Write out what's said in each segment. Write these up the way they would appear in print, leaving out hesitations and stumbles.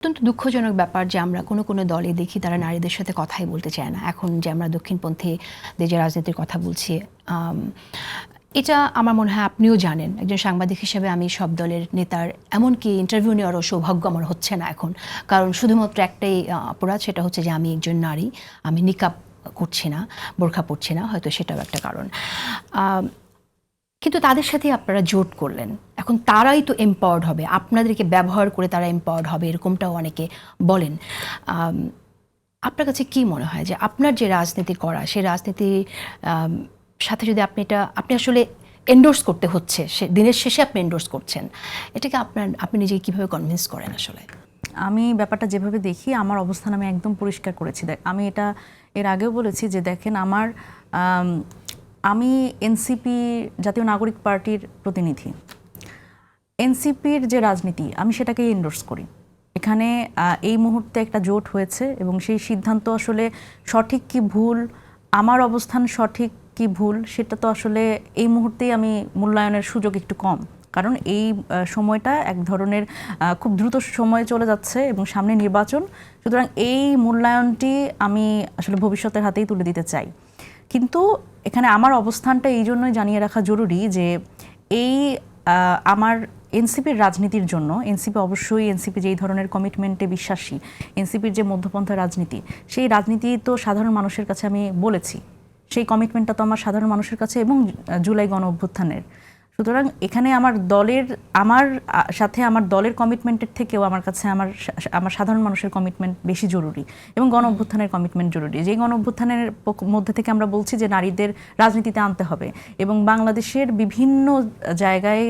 অত্যন্ত দুঃখজনক ব্যাপার যে আমরা কোনো কোনো দলে দেখি তারা নারীদের সাথে কথাই বলতে চায় না। এখন যে আমরা দক্ষিণপন্থীদের যে রাজনীতির কথা বলছি, এটা আমার মনে হয় আপনিও জানেন। একজন সাংবাদিক হিসেবে আমি সব দলের নেতার এমনকি ইন্টারভিউ নেওয়ারও সৌভাগ্য আমার হচ্ছে না এখন, কারণ শুধুমাত্র একটাই অপরাধ, সেটা হচ্ছে যে আমি একজন নারী, আমি নিকাব করছি না, বোরখা পরছি না, হয়তো সেটাও একটা কারণ। কিন্তু তাদের সাথে আপনারা জোট করলেন, এখন তারাই তো এম্পাওয়ার্ড হবে, আপনাদেরকে ব্যবহার করে তারা এম্পাওয়ার্ড হবে, এরকমটাও অনেকে বলেন। আপনার কাছে কি মনে হয় যে আপনার যে রাজনীতি করা, সেই রাজনীতির সাথে যদি আপনি আসলে এন্ডোর্স করতে হচ্ছে, সে দিনের শেষে আপনি এন্ডোর্স করছেন, এটাকে আপনি নিজেকে কীভাবে কনভিন্স করেন? আসলে আমি ব্যাপারটা যেভাবে দেখি, আমার অবস্থান আমি একদম পরিষ্কার করেছি। আমি এটা এর আগেও বলেছি যে দেখেন, আমি এনসিপি জাতীয় নাগরিক পার্টির প্রতিনিধি। এনসিপির যে রাজনীতি আমি সেটাকেই এন্ডোর্স করি। এখানে এই মুহূর্তে একটা জোট হয়েছে এবং সেই সিদ্ধান্ত আসলে সঠিক কি ভুল, আমার অবস্থান সঠিক কি ভুল, সেটা তো আসলে এই মুহূর্তেই আমি মূল্যায়নের সুযোগ একটু কম, কারণ এই সময়টা এক ধরনের খুব দ্রুত সময় চলে যাচ্ছে এবং সামনে নির্বাচন। সুতরাং এই মূল্যায়নটি আমি আসলে ভবিষ্যতের হাতেই তুলে দিতে চাই। কিন্তু এখানে আমার অবস্থানটা এই জন্যই জানিয়ে রাখা জরুরি যে এই আমার এনসিপির রাজনীতির জন্য, এনসিপি যেই ধরনের কমিটমেন্টে বিশ্বাসী, এনসিপির যে মধ্যপন্থা রাজনীতি, সেই রাজনীতি তো সাধারণ মানুষের কাছে আমি বলেছি, সেই কমিটমেন্টটা তো আমার সাধারণ মানুষের কাছে এবং জুলাই গণ অভ্যুত্থানের। সুতরাং এখানে আমার সাথে আমার দলের কমিটমেন্টের থেকেও আমার কাছে আমার সাধারণ মানুষের কমিটমেন্ট বেশি জরুরি এবং গণ অভ্যুত্থানের কমিটমেন্ট জরুরি। যেই গণ অভ্যুত্থানের মধ্যে থেকে আমরা বলছি যে নারীদের রাজনীতিতে আনতে হবে, এবং বাংলাদেশের বিভিন্ন জায়গায়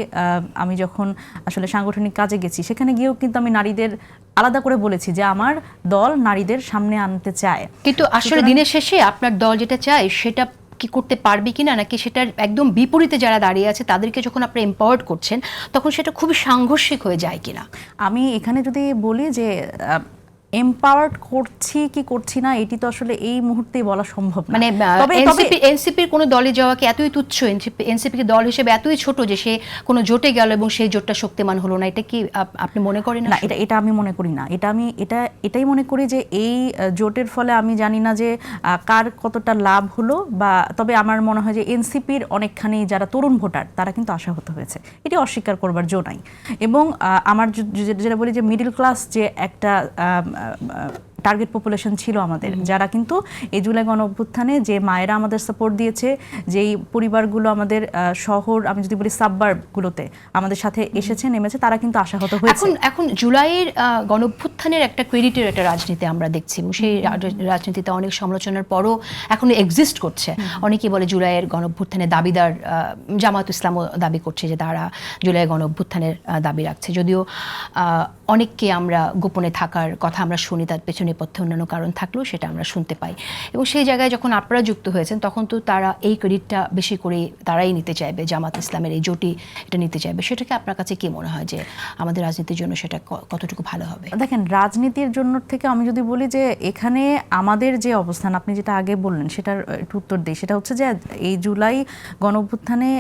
আমি যখন আসলে সাংগঠনিক কাজে গেছি, সেখানে গিয়েও কিন্তু আমি নারীদের আলাদা করে বলেছি যে আমার দল নারীদের সামনে আনতে চায়। কিন্তু আসলে দিনের শেষে আপনার দল যেটা চায় সেটা কি করতে পারবে কিনা, নাকি সেটার একদম বিপরীতে যারা দাঁড়িয়ে আছে তাদেরকে যখন আপনি এম্পাওয়ার্ড করছেন তখন সেটা খুবই সাংঘর্ষিক হয়ে যায় কিনা? আমি এখানে যদি বলি যে এম্পাওয়ার্ড করছি কি করছি না, এটি তো আসলে এই মুহূর্তেই বলা সম্ভব না। মানে এনসিপির কোনো দলে যাওয়া কি এতই তুচ্ছ, এনসিপি দল হিসেবে এতই ছোট যে সে কোনো জোটে গেল এবং সেই জোটটা শক্তিমান হলো না, এটা কি আপনি মনে করেন? না, এটা আমি মনে করি না। এটাই মনে করি যে এই জোটের ফলে আমি জানি না যে কার কতটা লাভ হলো, বা তবে আমার মনে হয় যে এনসিপির অনেকখানি যারা তরুণ ভোটার তারা কিন্তু আশাহত হয়েছে, এটি অস্বীকার করবার জো নাই। এবং আমার যেটা বলি যে মিডল ক্লাস যে একটা টার্গেট পপুলেশন ছিল আমাদের, যারা কিন্তু এই জুলাই গণ অভ্যুত্থানে যে মায়েরা আমাদের সাপোর্ট দিয়েছে, যেই পরিবারগুলো আমাদের শহর, আমি যদি বলি সাববার্বগুলোতে আমাদের সাথে এসেছে নেমেছে, তারা কিন্তু আশাহত হয়েছে। এখন জুলাইয়ের গণ অভ্যুত্থানের একটা ক্রেডিটের একটা রাজনীতি আমরা দেখছি, সেই রাজনীতিতে অনেক সমালোচনার পরও এখন এক্সিস্ট করছে। অনেকেই বলে জুলাইয়ের গণ অভ্যুত্থানের দাবিদার জামায়াত ইসলামও দাবি করছে যে তারা জুলাই গণ অভ্যুত্থানের দাবি রাখছে, যদিও অনেককে আমরা গোপনে থাকার কথা আমরা শুনি, তার পেছনে পথে অন্যান্য কারণ থাকলেও সেটা আমরা শুনতে পাই। এবং সেই জায়গায় যখন আপনারা যুক্ত হয়েছেন তখন তো তারা এই ক্রেডিটটা বেশি করে তারাই নিতে চাইবে, জামাত ইসলামের এই জোটই এটা নিতে চাইবে। সেটাকে আপনার কাছে কি মনে হয় যে আমাদের রাজনীতির জন্য সেটা কতটুকু ভালো হবে? দেখেন, রাজনীতির জন্য থেকে আমি যদি বলি যে এখানে আমাদের যে অবস্থান, আপনি যেটা আগে বললেন সেটার একটু উত্তর দিই। সেটা হচ্ছে যে এই জুলাই গণ অভ্যুত্থানে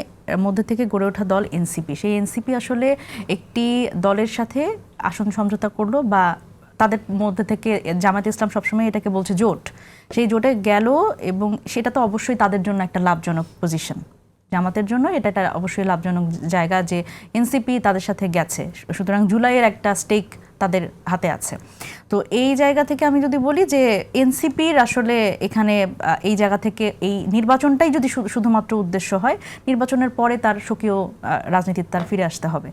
মধ্যে থেকে গড়ে ওঠা দল এনসিপি, সেই এনসিপি আসলে একটি দলের সাথে আসন সমঝোতা করলো, বা তাদের মধ্যে থেকে জামায়াত ইসলাম সবসময় এটাকে বলছে জোট, সেই জোটে গেল, এবং সেটা তো অবশ্যই তাদের জন্য একটা লাভজনক পজিশন। জামাতের জন্য এটা অবশ্যই লাভজনক জায়গা যে এনসিপি তাদের সাথে গেছে, সুতরাং জুলাইয়ের একটা স্টেক তাদের হাতে আছে। তো এই জায়গা থেকে আমি যদি বলি যে এনসিপির আসলে এখানে এই জায়গা থেকে এই নির্বাচনটাই যদি শুধুমাত্র উদ্দেশ্য হয়, নির্বাচনের পরে তার স্বকীয় রাজনীতিতে তার ফিরে আসতে হবে।